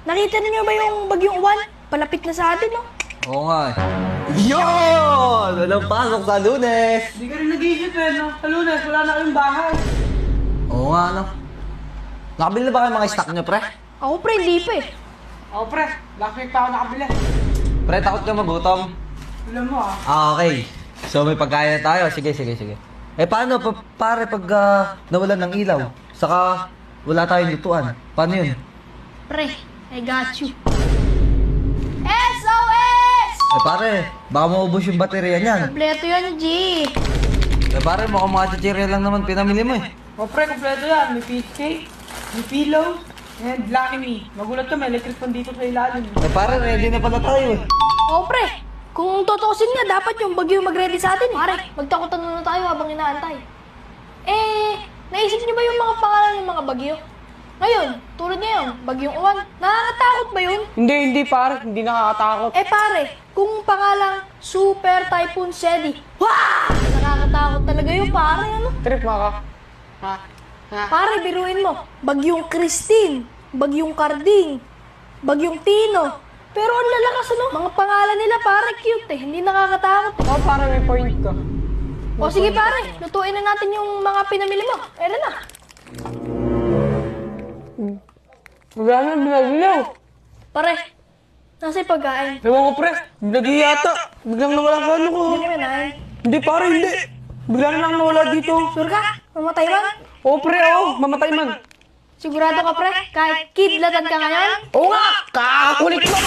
nakita niyo ba yung bagyong uwan? Palapit na sa atin, no? Oo nga eh. Yun! Walang pasok sa Lunes! Hindi ka rin nag-iisip eh, no? Sa Lunes, wala na kayong bahay. Oo nga, ano? Nakabili na ba kayo mga stock nyo, pre? Ako, pre, hindi pa eh. Oo, pre. Last week pa ako nakabili. Pre, takot ka magutom. Alam mo ah. Okay. So may pagkain na tayo. Sige. Eh paano, pare, pag nawalan ng ilaw? Saka wala tayong lutuan. Paano yun? Pre, I got you. SOS! Eh pare, baka maubos yung baterya niyan. Kompleto yan, G. Eh pare, mukhang mga chichirya lang naman pinamili mo eh. O pre, kompleto yan. May piece cake, may pillow, and Lucky Me. Magulat ka, may electric fan dito sa ilalim. Eh pare, ready na pala tayo eh. Oo, pre. Kung tutuusin nga, dapat yung bagyo mag-ready sa atin. Pare, magtakutan muna tayo habang inaantay. Naisip niyo ba yung mga pangalan ng mga bagyo? Ngayon, tulad ngayon, bagyong uwan. Nakakatakot ba yun? Hindi pare. Hindi nakakatakot. Pare, kung pangalang Super Typhoon Sedi, wah! Nakakatakot talaga yun, pare, ano? Trip maka. Ha? Pare, biruin mo, bagyong Christine, bagyong Carding, bagyong Tino. Pero ang lalakas, ano? Mga pangalan nila, pare, cute eh. Hindi nakakatakot. Oo, pare, may point ka. O sige, pare, lutuin na natin yung mga pinamili mo. Meron na. Wala na, binalilaw. Pare, nasa yung pagkain. Ewan ko pre, binagi yata. Biglang nawala sa ano ko. Hindi naman ay. Hindi pare, hindi. Biglang lang nawala dito. Sure ka? Mamatay man? Oo pre, oo. Mamatay man. Sigurado ka, pre? Kahit kidlatan ka ngayon? Oo nga! Kakakulit mo!